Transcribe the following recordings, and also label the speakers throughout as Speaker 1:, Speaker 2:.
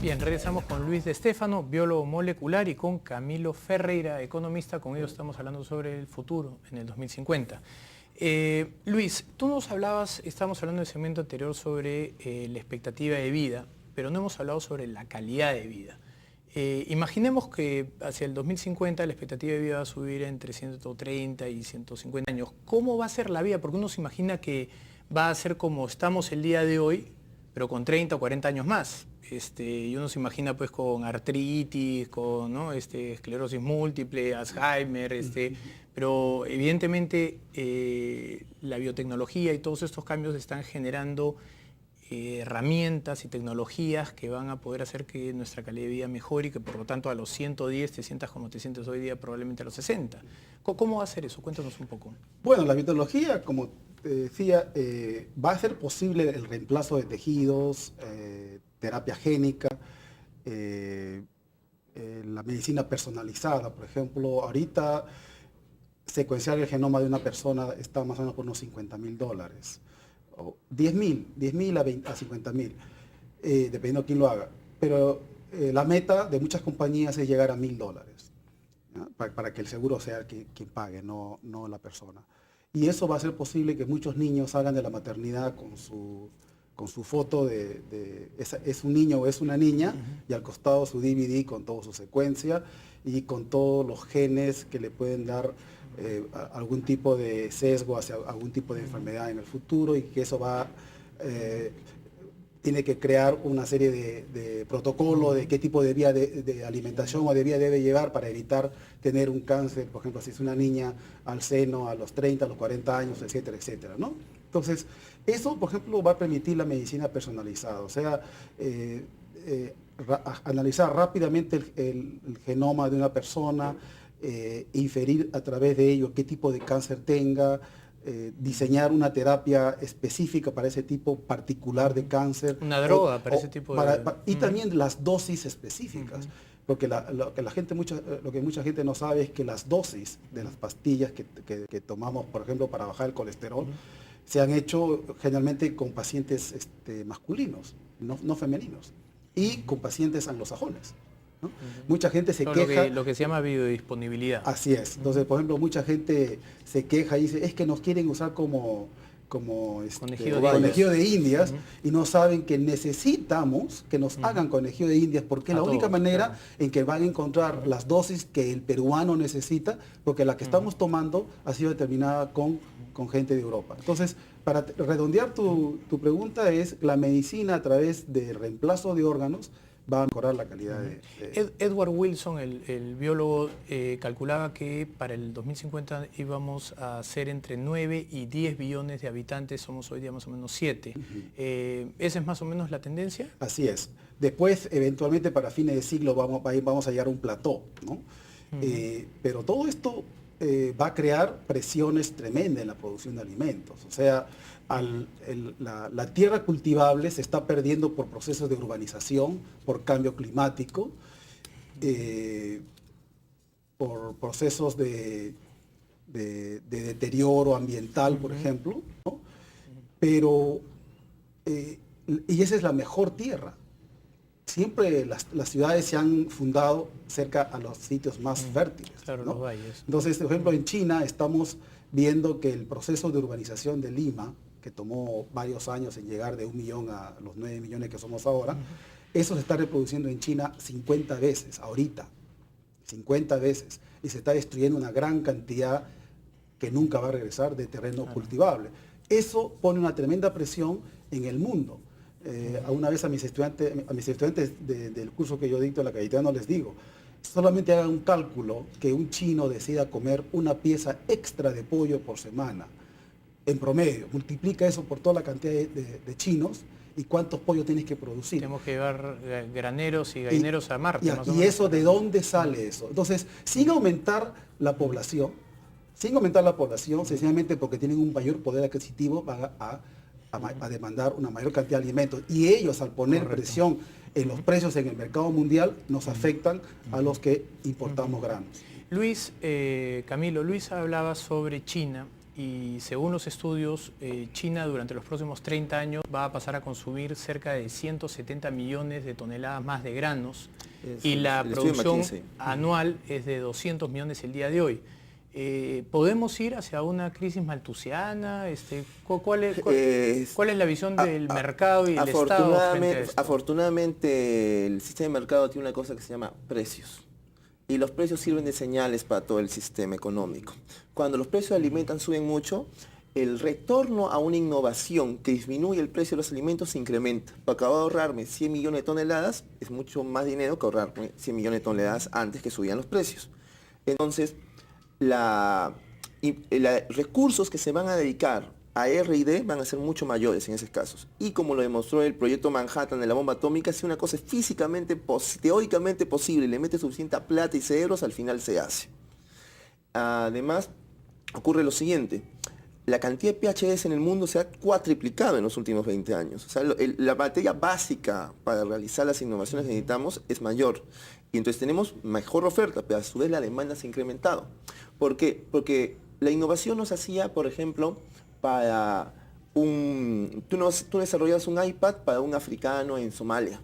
Speaker 1: Bien, regresamos con Luis de Stefano, biólogo molecular, y con Camilo Ferreira, economista. Con ellos estamos hablando sobre el futuro en el 2050. Luis, tú nos hablabas, estábamos hablando en el segmento anterior sobre la expectativa de vida, pero no hemos hablado sobre la calidad de vida. Imaginemos que hacia el 2050 la expectativa de vida va a subir entre 130 y 150 años. ¿Cómo va a ser la vida? Porque uno se imagina que va a ser como estamos el día de hoy, pero con 30 o 40 años más. Y uno se imagina pues con artritis, con, ¿no? Esclerosis múltiple, Alzheimer, pero evidentemente la biotecnología y todos estos cambios están generando herramientas y tecnologías que van a poder hacer que nuestra calidad de vida mejore y que por lo tanto a los 110 te sientas como te sientes hoy día, probablemente a los 60. ¿Cómo va a ser eso? Cuéntanos un poco.
Speaker 2: Bueno, la biotecnología, como te decía, va a ser posible el reemplazo de tejidos, terapia génica, la medicina personalizada. Por ejemplo, ahorita secuenciar el genoma de una persona está más o menos por unos $50.000. O 10.000 a 50.000, dependiendo de quién lo haga. Pero la meta de muchas compañías es llegar a $1.000, ¿ya? Para que el seguro sea quien pague, no la persona. Y eso va a ser posible que muchos niños salgan de la maternidad con su foto es un niño o es una niña, y al costado su DVD con toda su secuencia y con todos los genes que le pueden dar algún tipo de sesgo hacia algún tipo de enfermedad en el futuro, y que eso tiene que crear una serie de protocolos de qué tipo de vía de alimentación o de vía debe llevar para evitar tener un cáncer, por ejemplo, si es una niña al seno a los 30, a los 40 años, etcétera, etcétera, ¿no? Entonces, eso, por ejemplo, va a permitir la medicina personalizada, o sea, analizar rápidamente el genoma de una persona, inferir a través de ello qué tipo de cáncer tenga, diseñar una terapia específica para ese tipo particular de cáncer.
Speaker 1: Una droga para ese tipo de...
Speaker 2: Y también las dosis específicas. Porque lo que mucha gente no sabe es que las dosis de las pastillas que tomamos, por ejemplo, para bajar el colesterol, se han hecho generalmente con pacientes masculinos, no femeninos, y con pacientes anglosajones, ¿no? Mucha gente se queja...
Speaker 1: Lo que se llama biodisponibilidad.
Speaker 2: Así es. Entonces, por ejemplo, mucha gente se queja y dice, es que nos quieren usar como conejillo de indias, y no saben que necesitamos que nos hagan conejillo de indias, porque es la única manera en que van a encontrar las dosis que el peruano necesita, porque la que estamos tomando ha sido determinada con gente de Europa. Entonces, para redondear tu pregunta, es la medicina a través del reemplazo de órganos va a mejorar la calidad de...
Speaker 1: Edward Wilson, el biólogo, calculaba que para el 2050 íbamos a ser entre 9 y 10 billones de habitantes, somos hoy día más o menos 7. ¿Esa es más o menos la tendencia?
Speaker 2: Así es. Después, eventualmente, para fines de siglo vamos a llegar a un plató, ¿no? Pero todo esto va a crear presiones tremendas en la producción de alimentos. O sea, la tierra cultivable se está perdiendo por procesos de urbanización, por cambio climático, por procesos de deterioro ambiental, por ejemplo, ¿no? Pero, y esa es la mejor tierra. Siempre las ciudades se han fundado cerca a los sitios más fértiles,
Speaker 1: claro,
Speaker 2: ¿no?
Speaker 1: los valles.
Speaker 2: Entonces, por ejemplo, en China estamos viendo que el proceso de urbanización de Lima, que tomó varios años en llegar de 1 millón a los 9 millones que somos ahora, eso se está reproduciendo en China 50 veces, ahorita, 50 veces, y se está destruyendo una gran cantidad que nunca va a regresar de terreno cultivable. Eso pone una tremenda presión en el mundo. Una vez a mis estudiantes del curso que yo dicto en la Cayetano les digo, solamente hagan un cálculo que un chino decida comer una pieza extra de pollo por semana, en promedio, multiplica eso por toda la cantidad de chinos y cuántos pollos tienes que producir.
Speaker 1: Tenemos que llevar graneros y gallineros a Marte.
Speaker 2: ¿Y eso de dónde sale eso? Entonces, sin aumentar la población, sencillamente porque tienen un mayor poder adquisitivo, van a demandar una mayor cantidad de alimentos, y ellos, al poner presión en los precios en el mercado mundial, nos afectan a los que importamos granos.
Speaker 1: Camilo, Luis hablaba sobre China y según los estudios, China durante los próximos 30 años va a pasar a consumir cerca de 170 millones de toneladas más de granos y la producción anual es de 200 millones el día de hoy. ¿Podemos ir hacia una crisis maltusiana? ¿Cuál es la visión del mercado y del Estado frente a esto?
Speaker 3: Afortunadamente, el sistema de mercado tiene una cosa que se llama precios. Y los precios sirven de señales para todo el sistema económico. Cuando los precios de alimentos suben mucho, el retorno a una innovación que disminuye el precio de los alimentos se incrementa. Para acabar de ahorrarme 100 millones de toneladas, es mucho más dinero que ahorrarme 100 millones de toneladas antes que subían los precios. Entonces, recursos que se van a dedicar a R&D van a ser mucho mayores en esos casos. Y como lo demostró el proyecto Manhattan de la bomba atómica, si una cosa es físicamente, teóricamente posible, le mete suficiente plata y cerebros, al final se hace. Además, ocurre lo siguiente. La cantidad de PhDs en el mundo se ha cuatriplicado en los últimos 20 años. O sea, la materia básica para realizar las innovaciones que necesitamos es mayor. Y entonces tenemos mejor oferta, pero a su vez la demanda se ha incrementado. ¿Por qué? Porque la innovación nos hacía, por ejemplo, para tú desarrollabas un iPad para un africano en Somalia.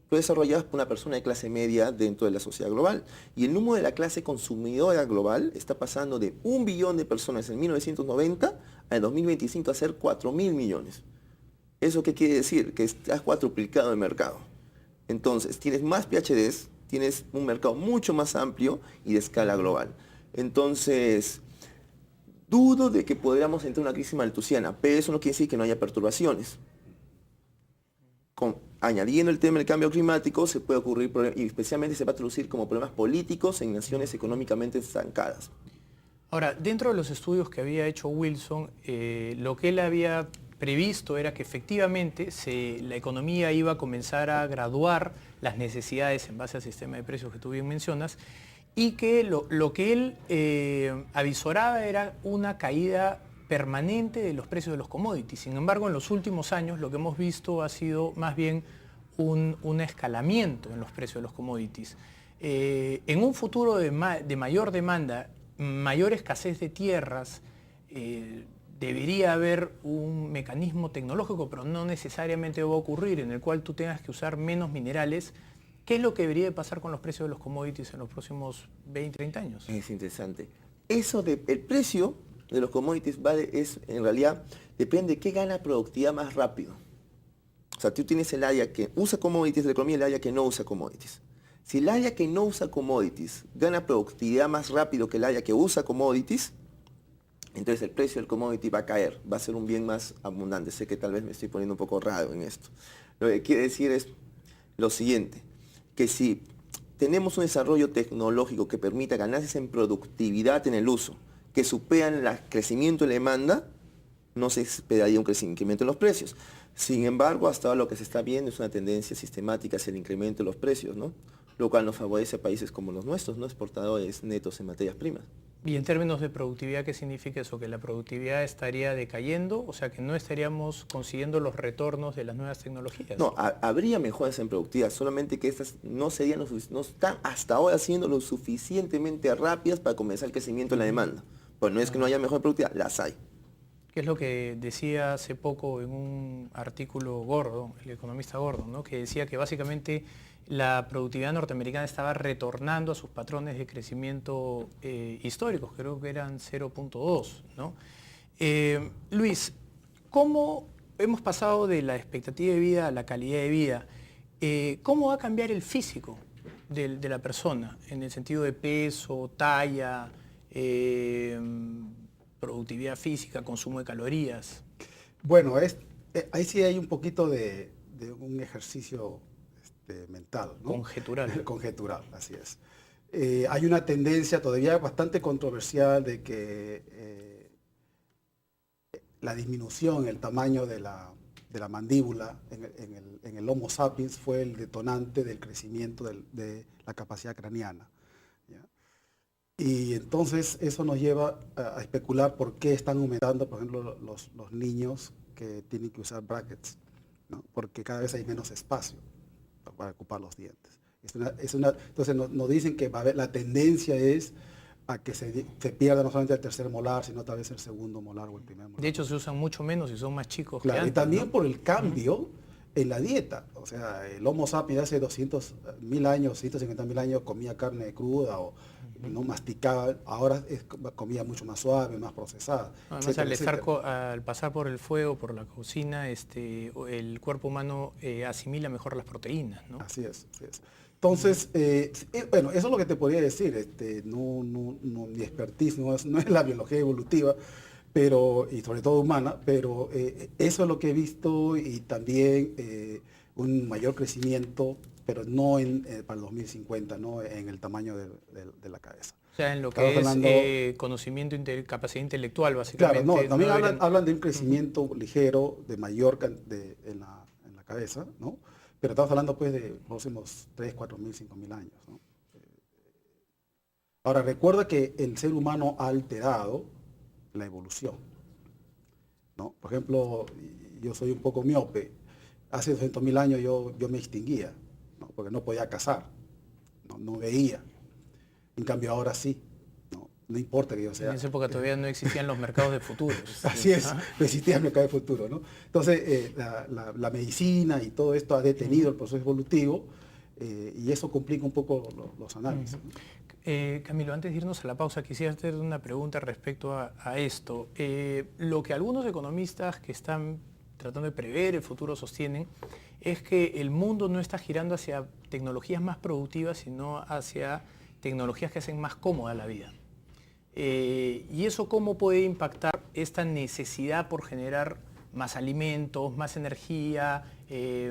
Speaker 3: Tú desarrollabas para una persona de clase media dentro de la sociedad global. Y el número de la clase consumidora global está pasando de 1 billón de personas en 1990 a en 2025 a ser 4.000 millones. ¿Eso qué quiere decir? Que has cuatruplicado el mercado. Entonces, tienes más PhDs, tienes un mercado mucho más amplio y de escala global. Entonces, dudo de que podamos entrar en una crisis maltusiana, pero eso no quiere decir que no haya perturbaciones. Añadiendo el tema del cambio climático, se puede ocurrir, y especialmente se va a traducir como problemas políticos en naciones económicamente estancadas.
Speaker 1: Ahora, dentro de los estudios que había hecho Wilson, lo que él había previsto era que efectivamente la economía iba a comenzar a graduar las necesidades en base al sistema de precios que tú bien mencionas, y que lo que él avisoraba era una caída permanente de los precios de los commodities. Sin embargo, en los últimos años lo que hemos visto ha sido más bien un escalamiento en los precios de los commodities. En un futuro de mayor demanda, mayor escasez de tierras, debería haber un mecanismo tecnológico, pero no necesariamente va a ocurrir, en el cual tú tengas que usar menos minerales. ¿Qué es lo que debería de pasar con los precios de los commodities en los próximos 20, 30 años?
Speaker 3: Es interesante. El precio de los commodities en realidad depende de qué gana productividad más rápido. O sea, tú tienes el área que usa commodities de la economía y el área que no usa commodities. Si el área que no usa commodities gana productividad más rápido que el área que usa commodities, entonces el precio del commodity va a caer, va a ser un bien más abundante. Sé que tal vez me estoy poniendo un poco raro en esto. Lo que quiere decir es lo siguiente, que si tenemos un desarrollo tecnológico que permita ganancias en productividad en el uso, que superan el crecimiento de la demanda, no se esperaría un incremento en los precios. Sin embargo, hasta ahora lo que se está viendo es una tendencia sistemática hacia el incremento de los precios, ¿no? Lo cual nos favorece a países como los nuestros, ¿no? Exportadores netos en materias primas.
Speaker 1: Y en términos de productividad, ¿qué significa eso? ¿Que la productividad estaría decayendo? O sea, que no estaríamos consiguiendo los retornos de las nuevas tecnologías.
Speaker 3: No, habría mejoras en productividad, solamente que estas no están hasta ahora siendo lo suficientemente rápidas para comenzar el crecimiento en la demanda. Pues no es que no haya mejor productividad, las hay.
Speaker 1: Que es lo que decía hace poco en un artículo Gordon, el economista Gordon, ¿no? Que decía que básicamente la productividad norteamericana estaba retornando a sus patrones de crecimiento históricos, creo que eran 0.2, ¿no? Luis, ¿cómo hemos pasado de la expectativa de vida a la calidad de vida? ¿Cómo va a cambiar el físico de la persona en el sentido de peso, talla, productividad física, consumo de calorías?
Speaker 2: Bueno, ahí sí hay un poquito de un ejercicio mental, ¿no?
Speaker 1: Conjetural.
Speaker 2: Conjetural, así es. Hay una tendencia todavía bastante controversial de que la disminución, el tamaño de la mandíbula en el Homo sapiens fue el detonante del crecimiento de la capacidad craneana, ¿ya? Y entonces eso nos lleva a especular por qué están aumentando, por ejemplo, los niños que tienen que usar brackets, ¿no? Porque cada vez hay menos espacio para ocupar los dientes. Entonces nos dicen que la tendencia es a que se pierda no solamente el tercer molar, sino tal vez el segundo molar o el primer molar.
Speaker 1: De hecho, se usan mucho menos y son más chicos
Speaker 2: Claro,
Speaker 1: que
Speaker 2: y
Speaker 1: antes,
Speaker 2: también
Speaker 1: ¿no?
Speaker 2: por el cambio en la dieta. O sea, el Homo sapiens hace 200.000 años, 150.000 años comía carne cruda o no masticaba. Ahora comida mucho más suave, más procesada.
Speaker 1: Además,
Speaker 2: Etcétera, etcétera.
Speaker 1: al pasar por el fuego, por la cocina, el cuerpo humano asimila mejor las proteínas, ¿no?
Speaker 2: Así es, así es. Entonces, bueno, eso es lo que te podría decir. Mi expertise no es la biología evolutiva, pero, y sobre todo humana, pero eso es lo que he visto y también un mayor crecimiento, pero no para el 2050, no en el tamaño de la cabeza.
Speaker 1: O sea, en lo
Speaker 2: Estamos
Speaker 1: que es
Speaker 2: hablando-
Speaker 1: conocimiento, capacidad intelectual,
Speaker 2: Claro,
Speaker 1: básicamente.
Speaker 2: no, también
Speaker 1: deberían-
Speaker 2: hablan de un crecimiento ligero, de mayor en la cabeza, ¿no? Pero estamos hablando pues de próximos 3, 4.000, 5.000 años, ¿no? Ahora, recuerda que el ser humano ha alterado la evolución, ¿no? Por ejemplo, yo soy un poco miope. Hace 200.000 años yo me extinguía, ¿no? Porque no podía cazar, no veía. En cambio ahora sí, no importa que yo sea.
Speaker 1: En esa época todavía no existían los mercados de futuros.
Speaker 2: Así es,
Speaker 1: Ah,
Speaker 2: no existía el mercado de futuro, ¿no? Entonces, la medicina y todo esto ha detenido el proceso evolutivo y eso complica un poco los análisis, ¿no?
Speaker 1: Camilo, antes de irnos a la pausa, quisiera hacer una pregunta respecto a esto. Lo que algunos economistas que están tratando de prever el futuro sostienen es que el mundo no está girando hacia tecnologías más productivas, sino hacia tecnologías que hacen más cómoda la vida. ¿Y eso cómo puede impactar esta necesidad por generar más alimentos, más energía,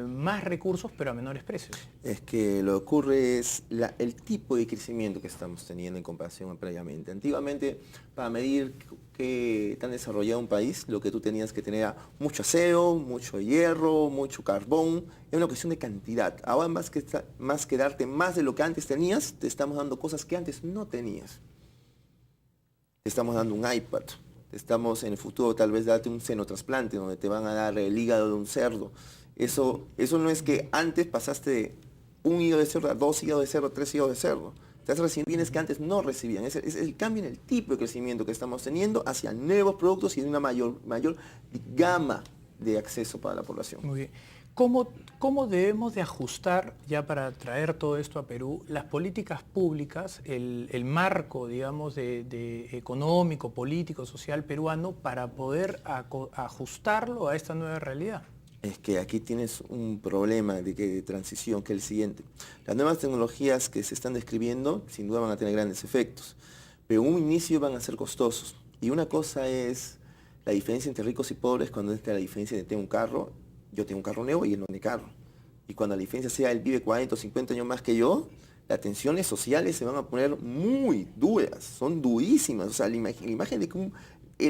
Speaker 1: más recursos, pero a menores precios?
Speaker 3: Es que lo que ocurre es el tipo de crecimiento que estamos teniendo en comparación a previamente. Antiguamente, para medir qué tan desarrollado un país, lo que tú tenías que tener era mucho acero, mucho hierro, mucho carbón, es una cuestión de cantidad. Ahora más que darte más de lo que antes tenías, te estamos dando cosas que antes no tenías. Te estamos dando un iPad, estamos en el futuro tal vez darte un senotrasplante donde te van a dar el hígado de un cerdo. Eso no es que antes pasaste de un hígado de cerdo a 2 hígados de cerdo, 3 hígados de cerdo. Estás recibiendo bienes que antes no recibían. Es el cambio en el tipo de crecimiento que estamos teniendo hacia nuevos productos y una mayor gama de acceso para la población.
Speaker 1: Muy bien. ¿Cómo debemos de ajustar, ya para traer todo esto a Perú, las políticas públicas, el marco, digamos, de económico, político, social peruano, para poder ajustarlo a esta nueva realidad?
Speaker 3: Es que aquí tienes un problema de transición, que es el siguiente. Las nuevas tecnologías que se están describiendo, sin duda van a tener grandes efectos, pero en un inicio van a ser costosos. Y una cosa es la diferencia entre ricos y pobres, cuando es la diferencia de tengo un carro, yo tengo un carro nuevo y él no tiene carro. Y cuando la diferencia sea él vive 40 o 50 años más que yo, las tensiones sociales se van a poner muy duras, son durísimas. O sea, la imagen de que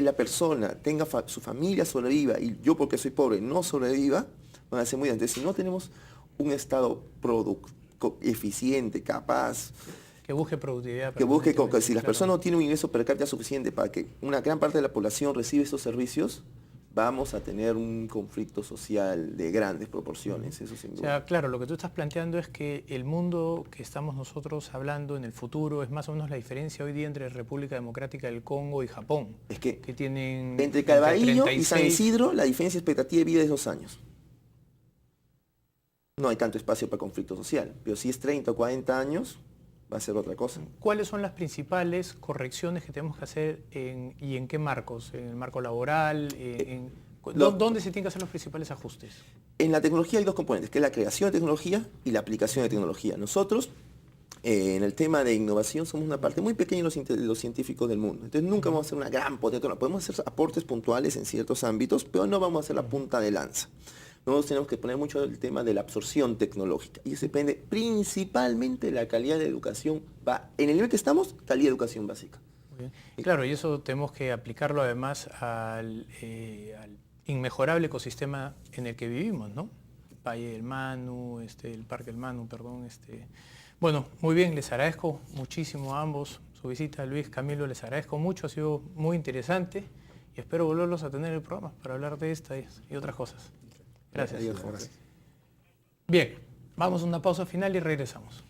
Speaker 3: la persona tenga su familia sobreviva y yo porque soy pobre no sobreviva, van a ser muy duras. Entonces, si no tenemos un Estado eficiente, capaz,
Speaker 1: Que busque productividad.
Speaker 3: que busque, si las
Speaker 1: claro.
Speaker 3: personas no tienen un ingreso per cápita suficiente para que una gran parte de la población reciba estos servicios, vamos a tener un conflicto social de grandes proporciones, eso sin
Speaker 1: O
Speaker 3: duda.
Speaker 1: sea, claro, lo que tú estás planteando es que el mundo que estamos nosotros hablando en el futuro es más o menos la diferencia hoy día entre República Democrática del Congo y Japón,
Speaker 3: Es que
Speaker 1: tienen
Speaker 3: entre Calvarillo y San
Speaker 1: 36.
Speaker 3: Isidro, la diferencia de expectativa de vida es 2 años. No hay tanto espacio para conflicto social, pero si es 30 o 40 años, va a ser otra cosa.
Speaker 1: ¿Cuáles son las principales correcciones que tenemos que hacer y en qué marcos? ¿En el marco laboral? ¿Dónde se tienen que hacer los principales ajustes?
Speaker 3: En la tecnología hay 2 componentes, que es la creación de tecnología y la aplicación de tecnología. Nosotros, en el tema de innovación, somos una parte muy pequeña de los científicos del mundo. Entonces nunca vamos a hacer una gran potencia. Podemos hacer aportes puntuales en ciertos ámbitos, pero no vamos a hacer la punta de lanza. Nosotros tenemos que poner mucho el tema de la absorción tecnológica. Y eso depende principalmente de la calidad de educación. En el nivel que estamos, calidad de educación básica.
Speaker 1: Muy bien. Claro, y eso tenemos que aplicarlo además al inmejorable ecosistema en el que vivimos, ¿no? El Valle del Manu, el Parque del Manu, perdón. Bueno, muy bien, les agradezco muchísimo a ambos su visita. Luis, Camilo, les agradezco mucho, ha sido muy interesante y espero volverlos a tener en el programa para hablar de esta y otras cosas. Gracias.
Speaker 2: Gracias.
Speaker 1: Bien, vamos a una pausa final y regresamos.